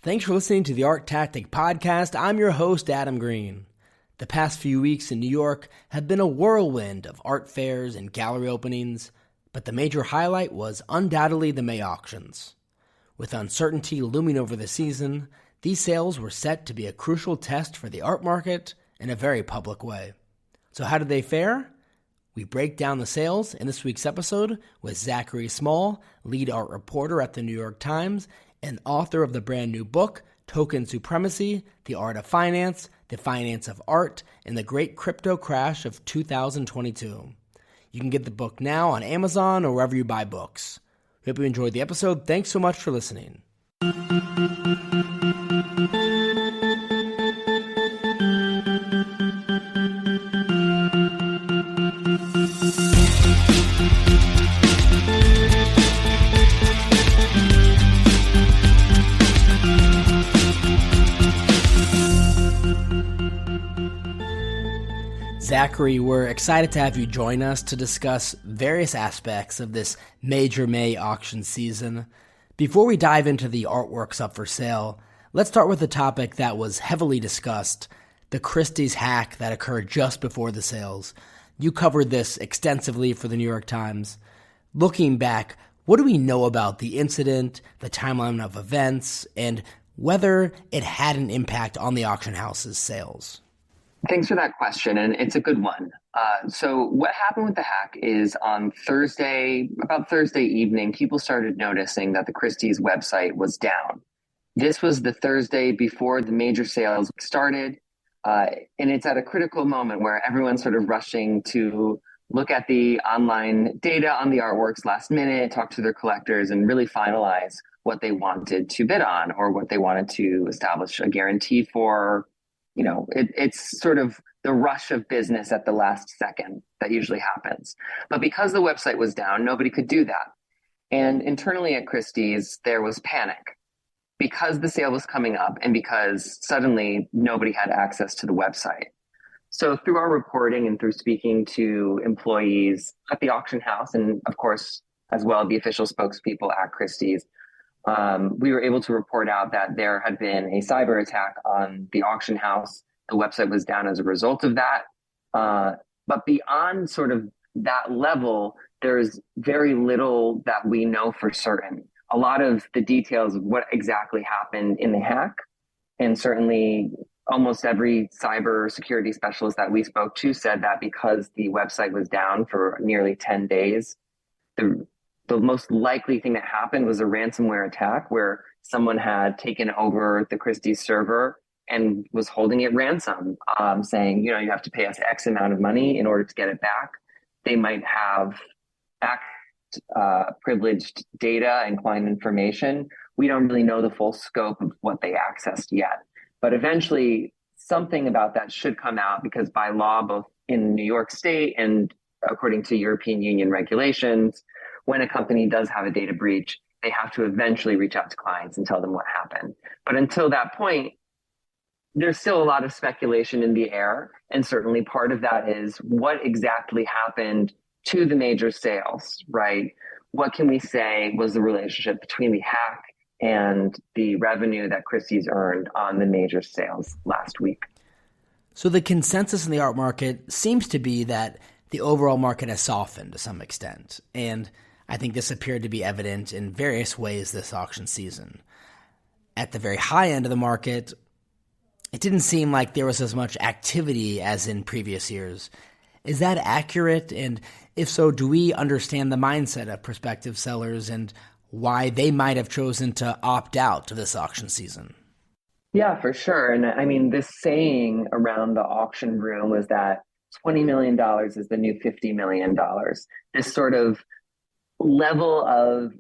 Thanks for listening to the ArtTactic podcast. I'm your host, Adam Green. The past few weeks in New York have been a whirlwind of art fairs and gallery openings, but the major highlight was undoubtedly the May auctions. With uncertainty looming over the season, these sales were set to be a crucial test for the art market in a very public way. So how did they fare? We break down the sales in this week's episode with Zachary Small, lead art reporter at the New York Times and author of the brand new book, Token Supremacy, The Art of Finance, The Finance of Art, and the Great Crypto Crash of 2022. You can get the book now on Amazon or wherever you buy books. Hope you enjoyed the episode. Thanks so much for listening. Zachary, we're excited to have you join us to discuss various aspects of this major May auction season. Before we dive into the artworks up for sale, let's start with a topic that was heavily discussed, the Christie's hack that occurred just before the sales. You covered this extensively for the New York Times. Looking back, what do we know about the incident, the timeline of events, and whether it had an impact on the auction house's sales? Thanks for that question, and it's a good one. So what happened with the hack is on about Thursday evening, people started noticing that the Christie's website was down. This was the Thursday before the major sales started, and it's at a critical moment where everyone's sort of rushing to look at the online data on the artworks last minute, talk to their collectors, and really finalize what they wanted to bid on or what they wanted to establish a guarantee for. You know, it's sort of the rush of business at the last second that usually happens. But because the website was down, nobody could do that. And internally at Christie's, there was panic because the sale was coming up and because suddenly nobody had access to the website. So through our reporting and through speaking to employees at the auction house, and of course, as well, the official spokespeople at Christie's, we were able to report out that there had been a cyber attack on the auction house. The website was down as a result of that. But beyond sort of that level, there's very little that we know for certain. A lot of the details of what exactly happened in the hack, and certainly almost every cyber security specialist that we spoke to said that because the website was down for nearly 10 days, the most likely thing that happened was a ransomware attack where someone had taken over the Christie's server and was holding it ransom, saying, you have to pay us X amount of money in order to get it back. They might have privileged data and client information. We don't really know the full scope of what they accessed yet. But eventually, something about that should come out because by law, both in New York State and according to European Union regulations, when a company does have a data breach, they have to eventually reach out to clients and tell them what happened. But until that point, there's still a lot of speculation in the air. And certainly part of that is what exactly happened to the major sales, right? What can we say was the relationship between the hack and the revenue that Christie's earned on the major sales last week? So the consensus in the art market seems to be that the overall market has softened to some extent. And I think this appeared to be evident in various ways this auction season. At the very high end of the market, it didn't seem like there was as much activity as in previous years. Is that accurate? And if so, do we understand the mindset of prospective sellers and why they might have chosen to opt out of this auction season? Yeah, for sure. And I mean, this saying around the auction room was that $20 million is the new $50 million. This sort of level of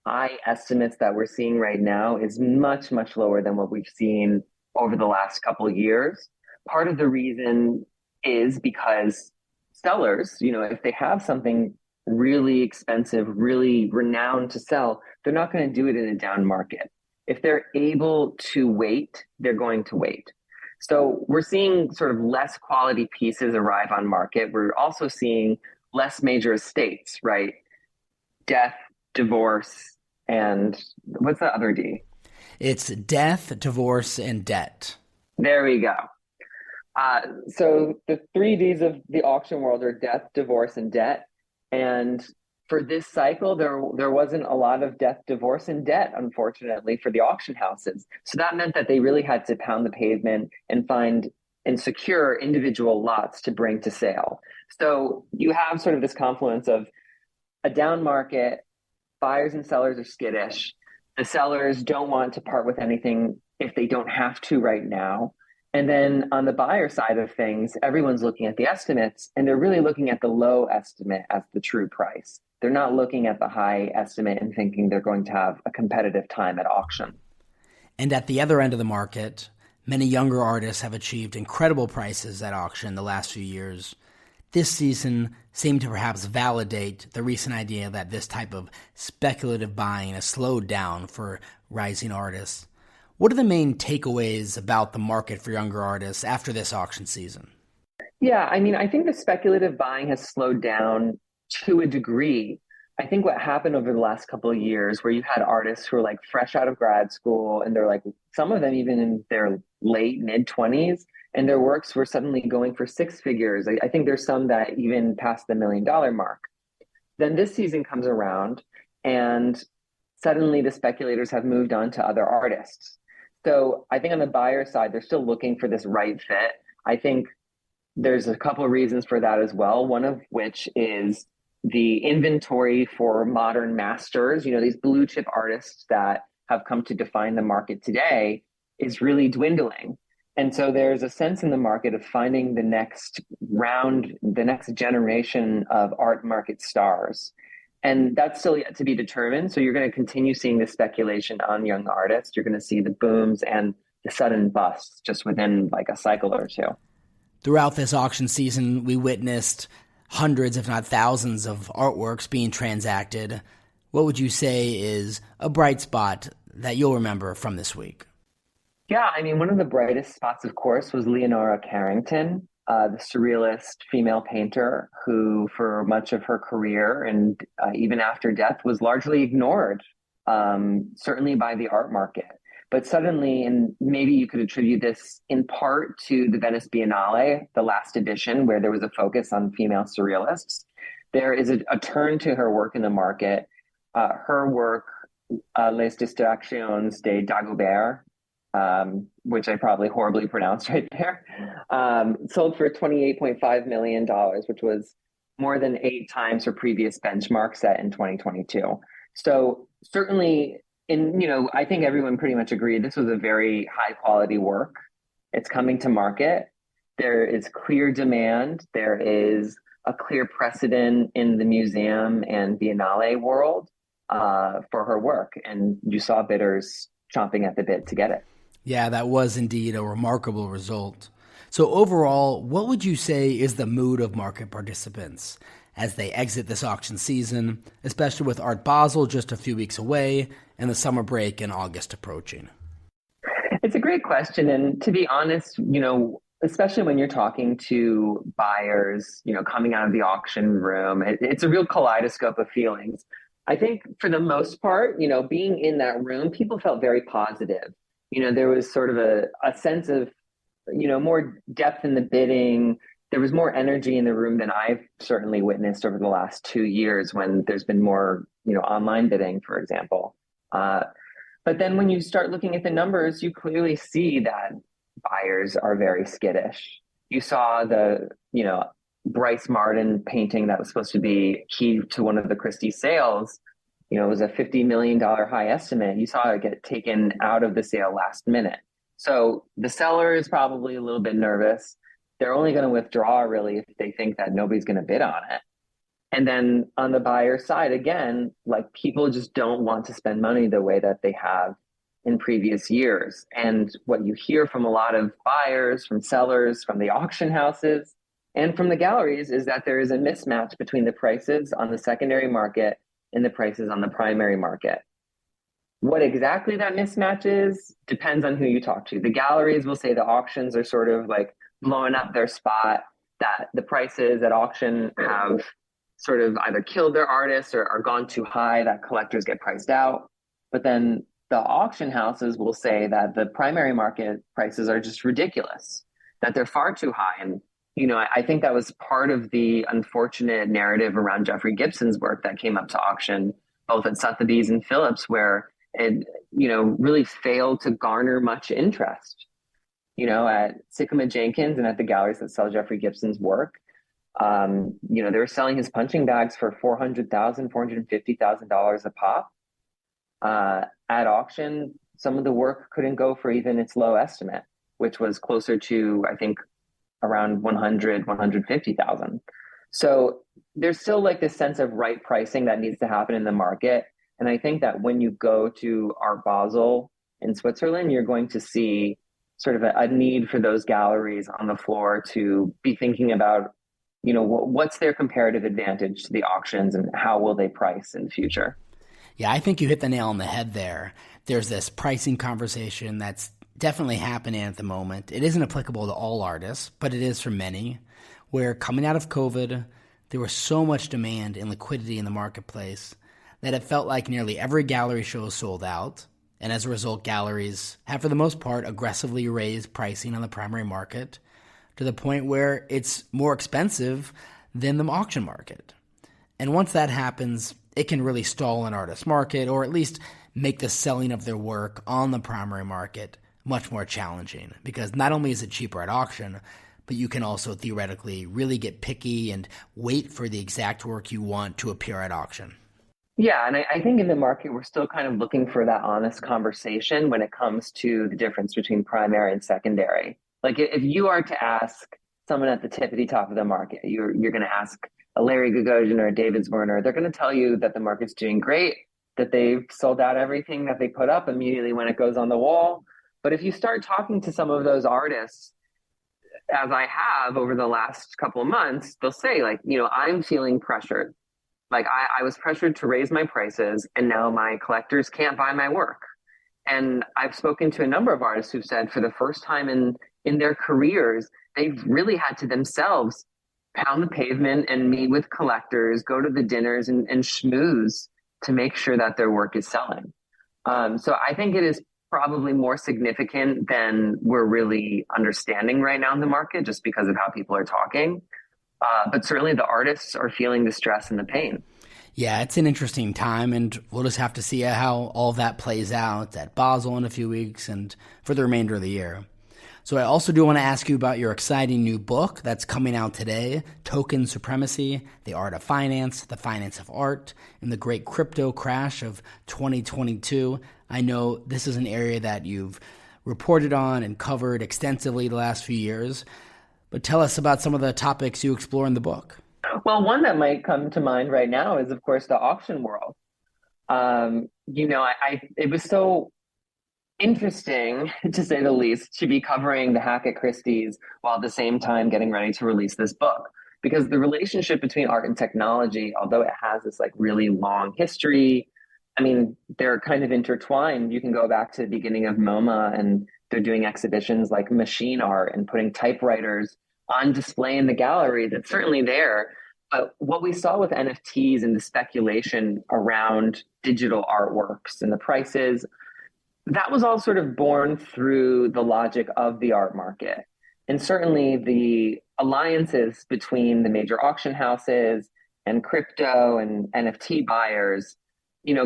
high estimates that we're seeing right now is much, much lower than what we've seen over the last couple of years. Part of the reason is because sellers, if they have something really expensive, really renowned to sell, they're not going to do it in a down market. If they're able to wait, they're going to wait. So we're seeing sort of less quality pieces arrive on market. We're also seeing less major estates, right? Death, divorce, and what's the other D? It's death, divorce, and debt. There we go. So the three Ds of the auction world are death, divorce, and debt. And for this cycle, there wasn't a lot of death, divorce, and debt, unfortunately, for the auction houses. So that meant that they really had to pound the pavement and find and secure individual lots to bring to sale. So you have sort of this confluence of a down market, buyers and sellers are skittish. The sellers don't want to part with anything if they don't have to right now. And then on the buyer side of things, everyone's looking at the estimates and they're really looking at the low estimate as the true price. They're not looking at the high estimate and thinking they're going to have a competitive time at auction. And at the other end of the market, many younger artists have achieved incredible prices at auction the last few years. This season seemed to perhaps validate the recent idea that this type of speculative buying has slowed down for rising artists. What are the main takeaways about the market for younger artists after this auction season? Yeah, I mean, I think the speculative buying has slowed down to a degree. I think what happened over the last couple of years, where you had artists who were like fresh out of grad school, and they're like, some of them even in their late mid 20s, and their works were suddenly going for six figures. I think there's some that even passed the $1 million mark. Then this season comes around, and suddenly the speculators have moved on to other artists. So I think on the buyer side, they're still looking for this right fit. I think there's a couple of reasons for that as well. One of which is the inventory for modern masters, these blue chip artists that have come to define the market today, is really dwindling. And so there's a sense in the market of finding the next round, the next generation of art market stars. And that's still yet to be determined. So you're going to continue seeing the speculation on young artists. You're going to see the booms and the sudden busts just within like a cycle or two. Throughout this auction season, we witnessed hundreds, if not thousands, of artworks being transacted. What would you say is a bright spot that you'll remember from this week? Yeah, I mean, one of the brightest spots, of course, was Leonora Carrington, the surrealist female painter who, for much of her career and even after death, was largely ignored, certainly by the art market. But suddenly, and maybe you could attribute this in part to the Venice Biennale, the last edition, where there was a focus on female surrealists, there is a turn to her work in the market. Her work, Les Distractions de Dagobert, which I probably horribly pronounced right there, sold for $28.5 million, which was more than 8 times her previous benchmark set in 2022. So certainly, I think everyone pretty much agreed this was a very high quality work. It's coming to market. There is clear demand. There is a clear precedent in the museum and Biennale world for her work. And you saw bidders chomping at the bit to get it. Yeah, that was indeed a remarkable result. So overall, what would you say is the mood of market participants as they exit this auction season, especially with Art Basel just a few weeks away and the summer break in August approaching? It's a great question. And to be honest, especially when you're talking to buyers, coming out of the auction room, it's a real kaleidoscope of feelings. I think for the most part, being in that room, people felt very positive. There was sort of a sense of, more depth in the bidding. There was more energy in the room than I've certainly witnessed over the last 2 years when there's been more, online bidding, for example. But then when you start looking at the numbers, you clearly see that buyers are very skittish. You saw the, Bryce Martin painting that was supposed to be key to one of the Christie sales. It was a $50 million high estimate. You saw it get taken out of the sale last minute. So the seller is probably a little bit nervous. They're only going to withdraw really if they think that nobody's going to bid on it. And then on the buyer side, again, like people just don't want to spend money the way that they have in previous years. And what you hear from a lot of buyers, from sellers, from the auction houses, and from the galleries is that there is a mismatch between the prices on the secondary market and the prices on the primary market. What exactly that mismatch is depends on who you talk to. The galleries will say the auctions are sort of like blowing up their spot, that the prices at auction have sort of either killed their artists or gone too high, that collectors get priced out. But then the auction houses will say that the primary market prices are just ridiculous, that they're far too high. And, I think that was part of the unfortunate narrative around Jeffrey Gibson's work that came up to auction, both at Sotheby's and Phillips, where it, really failed to garner much interest, at Sycamore Jenkins and at the galleries that sell Jeffrey Gibson's work. They were selling his punching bags for $450,000 a pop. At auction, some of the work couldn't go for even its low estimate, which was closer to, I think, around 150,000. So there's still like this sense of right pricing that needs to happen in the market. And I think that when you go to Art Basel in Switzerland, you're going to see sort of a need for those galleries on the floor to be thinking about, what's their comparative advantage to the auctions and how will they price in the future? Yeah, I think you hit the nail on the head there. There's this pricing conversation that's definitely happening at the moment. It isn't applicable to all artists, but it is for many, where coming out of COVID, there was so much demand and liquidity in the marketplace that it felt like nearly every gallery show was sold out. And as a result, galleries have, for the most part, aggressively raised pricing on the primary market to the point where it's more expensive than the auction market. And once that happens, it can really stall an artist's market, or at least make the selling of their work on the primary market much more challenging, because not only is it cheaper at auction, but you can also theoretically really get picky and wait for the exact work you want to appear at auction. Yeah, and I think in the market, we're still kind of looking for that honest conversation when it comes to the difference between primary and secondary. Like if you are to ask someone at the tippity top of the market, you're going to ask a Larry Gagosian or a David Zwirner, they're going to tell you that the market's doing great, that they've sold out everything that they put up immediately when it goes on the wall. But if you start talking to some of those artists, as I have over the last couple of months, they'll say like, I'm feeling pressured. Like I was pressured to raise my prices and now my collectors can't buy my work. And I've spoken to a number of artists who've said for the first time in their careers, they've really had to themselves pound the pavement and meet with collectors, go to the dinners and schmooze to make sure that their work is selling. So I think it is probably more significant than we're really understanding right now in the market, just because of how people are talking. But certainly the artists are feeling the stress and the pain. Yeah, it's an interesting time, and we'll just have to see how all of that plays out at Basel in a few weeks and for the remainder of the year. So I also do want to ask you about your exciting new book that's coming out today, Token Supremacy, The Art of Finance, The Finance of Art, and the Great Crypto Crash of 2022. I know this is an area that you've reported on and covered extensively the last few years, but tell us about some of the topics you explore in the book. Well, one that might come to mind right now is, of course, the auction world. It was so interesting, to say the least, to be covering the hack at Christie's while at the same time getting ready to release this book. Because the relationship between art and technology, although it has this like really long history, I mean, they're kind of intertwined. You can go back to the beginning of MoMA, and they're doing exhibitions like machine art and putting typewriters on display in the gallery. That's certainly there. But what we saw with NFTs and the speculation around digital artworks and the prices, that was all sort of born through the logic of the art market. And certainly the alliances between the major auction houses and crypto and NFT buyers,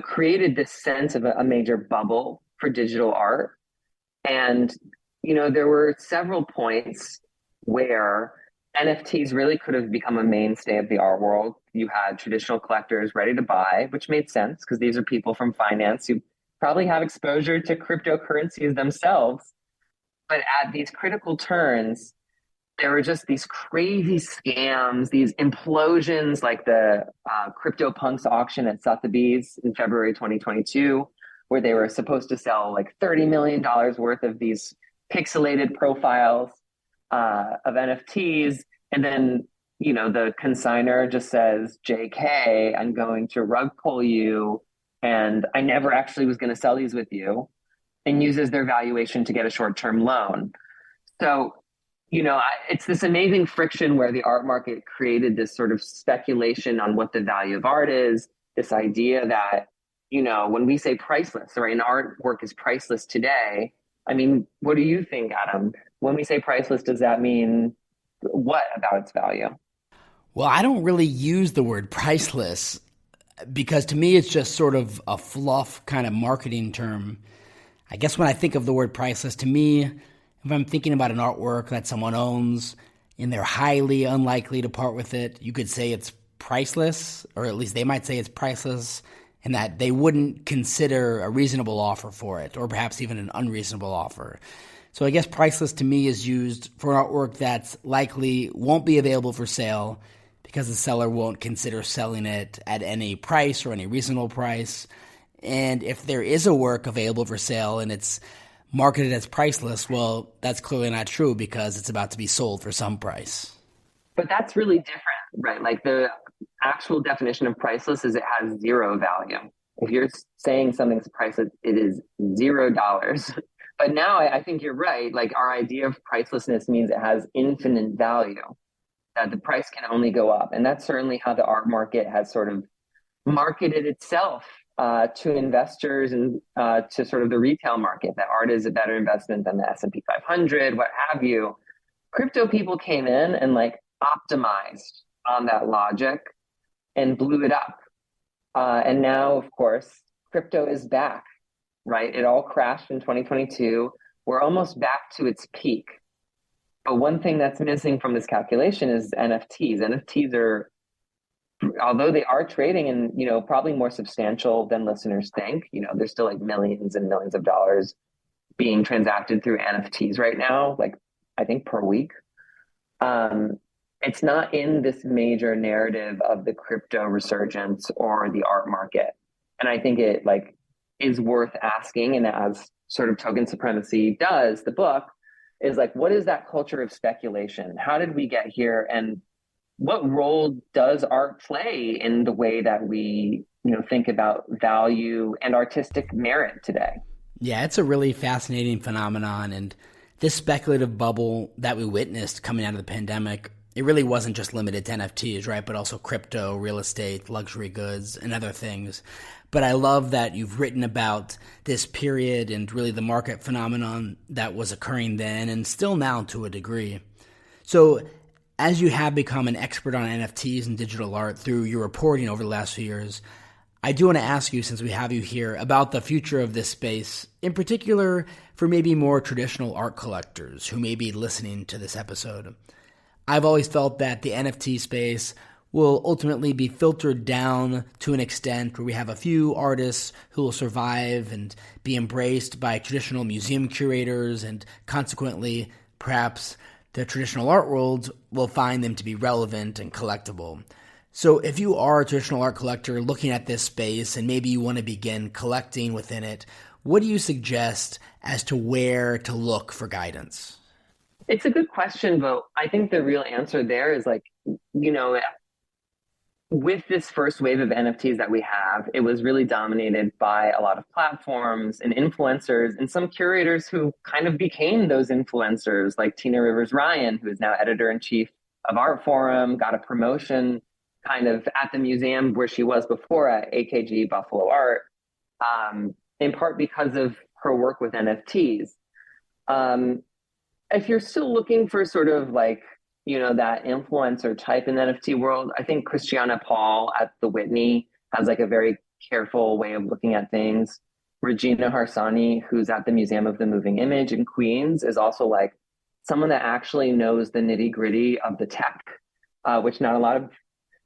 created this sense of a major bubble for digital art. And, there were several points where NFTs really could have become a mainstay of the art world. You had traditional collectors ready to buy, which made sense because these are people from finance who probably have exposure to cryptocurrencies themselves. But at these critical turns, there were just these crazy scams, these implosions like the CryptoPunks auction at Sotheby's in February 2022, where they were supposed to sell like $30 million worth of these pixelated profiles of NFTs. And then, the consignor just says, JK, I'm going to rug pull you. And I never actually was going to sell these with you, and uses their valuation to get a short-term loan. So, it's this amazing friction where the art market created this sort of speculation on what the value of art is, this idea that, when we say priceless, right? An artwork is priceless today. I mean, what do you think, Adam? When we say priceless, does that mean what about its value? Well, I don't really use the word priceless because to me it's just sort of a fluff kind of marketing term. I guess when I think of the word priceless, to me, if I'm thinking about an artwork that someone owns and they're highly unlikely to part with it, you could say it's priceless, or at least they might say it's priceless, and that they wouldn't consider a reasonable offer for it, or perhaps even an unreasonable offer. So I guess priceless to me is used for an artwork that's likely won't be available for sale because the seller won't consider selling it at any price or any reasonable price. And if there is a work available for sale and it's marketed as priceless, well, that's clearly not true because it's about to be sold for some price. But that's really different, right? Like the actual definition of priceless is it has zero value. If you're saying something's priceless, it is $0. But now I think you're right. Like our idea of pricelessness means it has infinite value, that the price can only go up. And that's certainly how the art market has sort of marketed itself to investors and to sort of the retail market, that art is a better investment than the S&P 500, what have you. Crypto people came in and like optimized on that logic and blew it up. And now, of course, crypto is back, right? It all crashed in 2022. We're almost back to its peak. But one thing that's missing from this calculation is NFTs. NFTs are, although they are trading and, probably more substantial than listeners think, there's still like millions and millions of dollars being transacted through NFTs right now, like I think per week. It's not in this major narrative of the crypto resurgence or the art market. And I think it like is worth asking. And as sort of Token Supremacy does, the book is like, what is that culture of speculation? How did we get here? And what role does art play in the way that we, think about value and artistic merit today? Yeah, it's a really fascinating phenomenon. And this speculative bubble that we witnessed coming out of the pandemic, it really wasn't just limited to NFTs, right? But also crypto, real estate, luxury goods, and other things. But I love that you've written about this period and really the market phenomenon that was occurring then and still now to a degree. So as you have become an expert on NFTs and digital art through your reporting over the last few years, I do want to ask you, since we have you here, about the future of this space, in particular for maybe more traditional art collectors who may be listening to this episode. I've always felt that the NFT space will ultimately be filtered down to an extent where we have a few artists who will survive and be embraced by traditional museum curators, and consequently, perhaps the traditional art world will find them to be relevant and collectible. So if you are a traditional art collector looking at this space and maybe you want to begin collecting within it, what do you suggest as to where to look for guidance? It's a good question, but I think the real answer there is like, with this first wave of NFTs that we have, it was really dominated by a lot of platforms and influencers and some curators who kind of became those influencers, like Tina Rivers Ryan, who is now editor in chief of Art Forum, got a promotion kind of at the museum where she was before at AKG Buffalo Art, in part because of her work with NFTs. If you're still looking for sort of like, that influencer type in the NFT world, I think Christiana Paul at the Whitney has like a very careful way of looking at things. Regina Harsani, who's at the Museum of the Moving Image in Queens, is also like someone that actually knows the nitty gritty of the tech, which not a lot of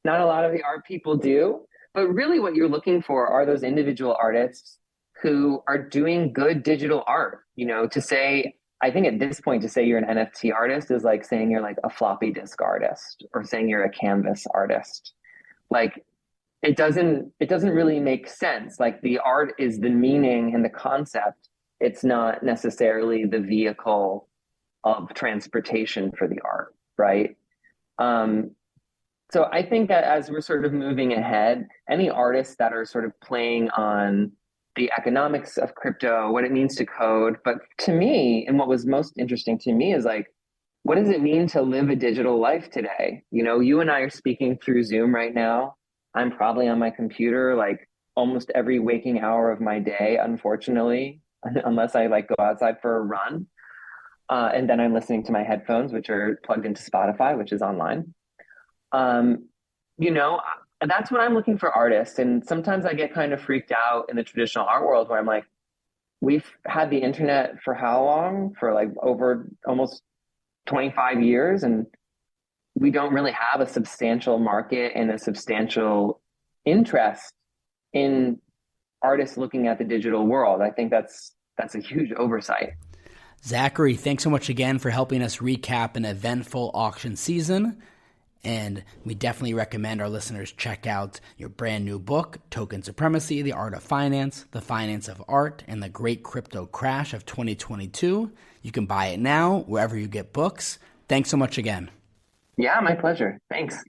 the art people do. But really what you're looking for are those individual artists who are doing good digital art, to say, I think at this point to say you're an NFT artist is like saying you're like a floppy disk artist or saying you're a canvas artist. Like it doesn't really make sense. Like the art is the meaning and the concept. It's not necessarily the vehicle of transportation for the art, right? So I think that as we're sort of moving ahead, any artists that are sort of playing on the economics of crypto, what it means to code. But to me, and what was most interesting to me is like, what does it mean to live a digital life today? You and I are speaking through Zoom right now. I'm probably on my computer, like almost every waking hour of my day, unfortunately, unless I like go outside for a run. And then I'm listening to my headphones, which are plugged into Spotify, which is online. Um, you know, that's when I'm looking for artists. And sometimes I get kind of freaked out in the traditional art world where I'm like, we've had the internet for how long? For like over almost 25 years. And we don't really have a substantial market and a substantial interest in artists looking at the digital world. I think that's a huge oversight. Zachary, thanks so much again for helping us recap an eventful auction season. And we definitely recommend our listeners check out your brand new book, Token Supremacy, The Art of Finance, The Finance of Art, and the Great Crypto Crash of 2022. You can buy it now wherever you get books. Thanks so much again. Yeah, my pleasure. Thanks.